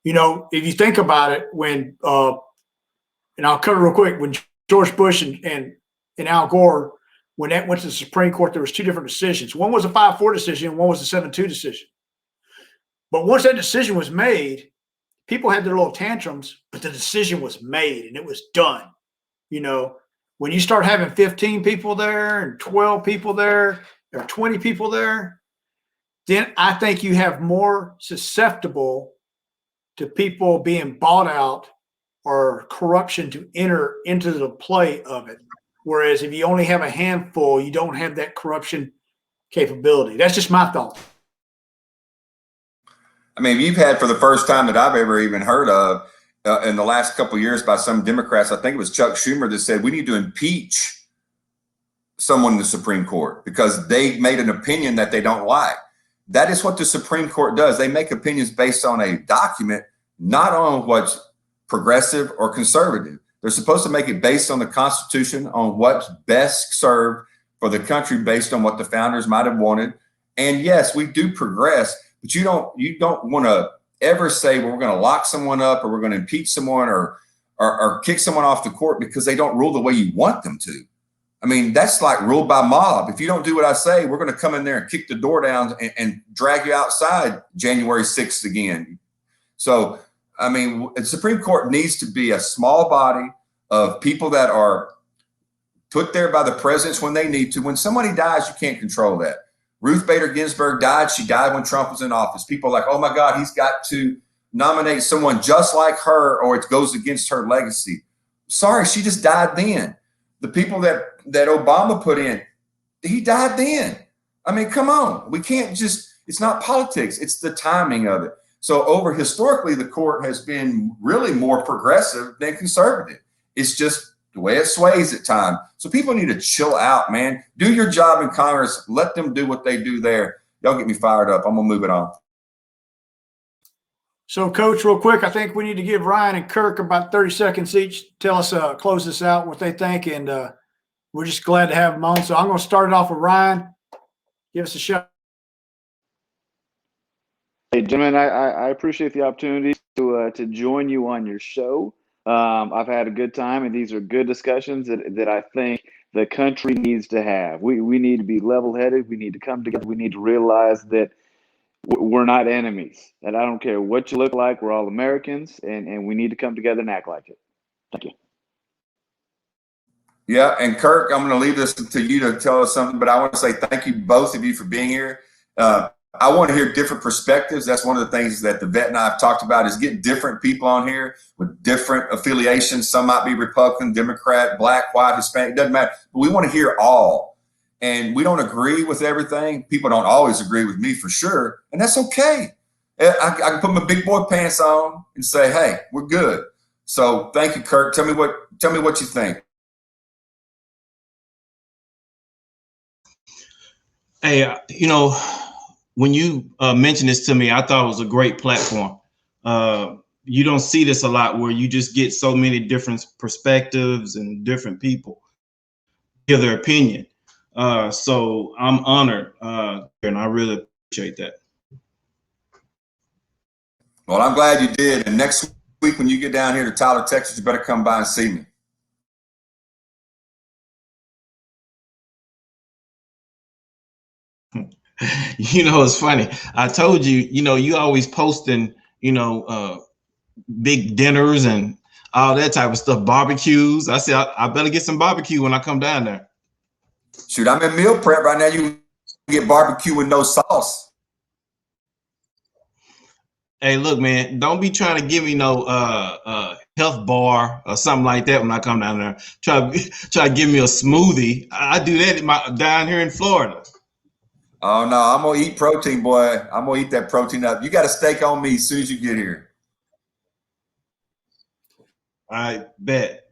You know, if you think about it, when and I'll cover real quick, when George Bush and Al Gore, when that went to the Supreme Court, there was 2 different decisions. One was a 5-4 decision, and one was a 7-2 decision. But once that decision was made, people had their little tantrums, but the decision was made and it was done. You know, when you start having 15 people there and 12 people there or 20 people there, then I think you have more susceptible to people being bought out or corruption to enter into the play of it. Whereas if you only have a handful, you don't have that corruption capability. That's just my thought. I mean, you've had, for the first time that I've ever even heard of in the last couple of years by some Democrats, I think it was Chuck Schumer that said we need to impeach someone in the Supreme Court because they made an opinion that they don't like. That is what the Supreme Court does. They make opinions based on a document, not on what's progressive or conservative. They're supposed to make it based on the Constitution, on what's best served for the country based on what the founders might have wanted. And yes, we do progress, but you don't want to ever say, well, we're going to lock someone up or we're going to impeach someone or kick someone off the court because they don't rule the way you want them to. I mean, that's like ruled by mob. If you don't do what I say, we're going to come in there and kick the door down and drag you outside January 6th again. So, I mean, the Supreme Court needs to be a small body of people that are put there by the presidents when they need to. When somebody dies, you can't control that. Ruth Bader Ginsburg died. She died when Trump was in office. People are like, oh, my God, he's got to nominate someone just like her or it goes against her legacy. Sorry, she just died then. The people that Obama put in, he died then. I mean, come on. We can't just, it's not politics. It's the timing of it. So historically, the court has been really more progressive than conservative. It's just the way it sways at times. So people need to chill out, man. Do your job in Congress. Let them do what they do there. y'all get me fired up. I'm gonna move it on. So, Coach, real quick, I think we need to give Ryan and Kirk about 30 seconds each. Tell us, close this out, what they think, and we're just glad to have them on. So I'm going to start it off with Ryan. Give us a shot. Hey, gentlemen, I appreciate the opportunity to join you on your show. I've had a good time, and these are good discussions that I think the country needs to have. We need to be level-headed. We need to come together. We need to realize that we're not enemies. And I don't care what you look like. We're all Americans, and we need to come together and act like it. Thank you. Yeah, and Kirk, I'm going to leave this to you to tell us something, but I want to say thank you, both of you, for being here. I want to hear different perspectives. That's one of the things that the vet and I have talked about, is get different people on here with different affiliations. Some might be Republican, Democrat, black, white, Hispanic, doesn't matter. But we want to hear all. And we don't agree with everything. People don't always agree with me, for sure, and that's okay. I can put my big boy pants on and say, hey, we're good. So thank you, Kirk. Tell me what you think. Hey, you know, when you mentioned this to me, I thought it was a great platform. You don't see this a lot, where you just get so many different perspectives and different people give their opinion. So I'm honored, and I really appreciate that. Well, I'm glad you did. And next week, when you get down here to Tyler, Texas, you better come by and see me. You know, it's funny. I told you, you know, you always posting, you know, big dinners and all that type of stuff, barbecues. I said, I better get some barbecue when I come down there. Shoot, I'm in meal prep right now. You get barbecue with no sauce. Hey, look, man, don't be trying to give me no health bar or something like that when I come down there. Try to give me a smoothie. I do that down here in Florida. Oh, no, I'm going to eat protein, boy. I'm going to eat that protein up. You got a steak on me as soon as you get here. I bet.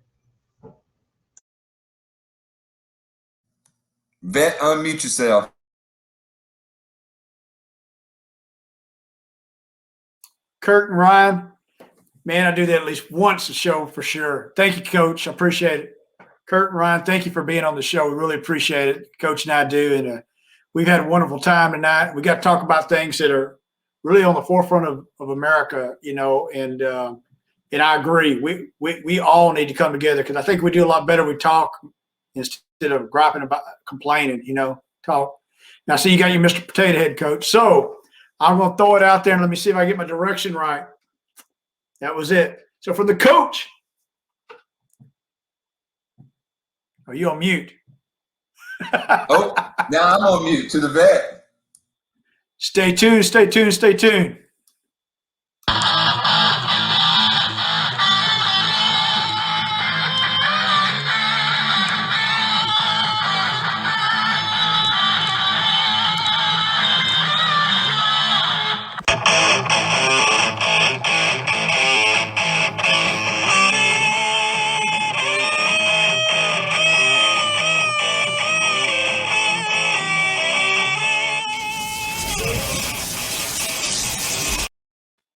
Vet, unmute yourself. Kirk and Ryan, man, I do that at least once a show for sure. Thank you, Coach. I appreciate it. Kirk and Ryan, thank you for being on the show. We really appreciate it. Coach and I do. And we've had a wonderful time tonight. We got to talk about things that are really on the forefront of America, you know, and I agree. We all need to come together, because I think we do a lot better. We talk instead of griping about complaining, you know, talk. Now, see, you got your Mr. Potato Head, Coach. So I'm going to throw it out there and let me see if I get my direction right. That was it. So for the coach, are you on mute? Oh, now I'm on mute. To the vet. Stay tuned, stay tuned, stay tuned.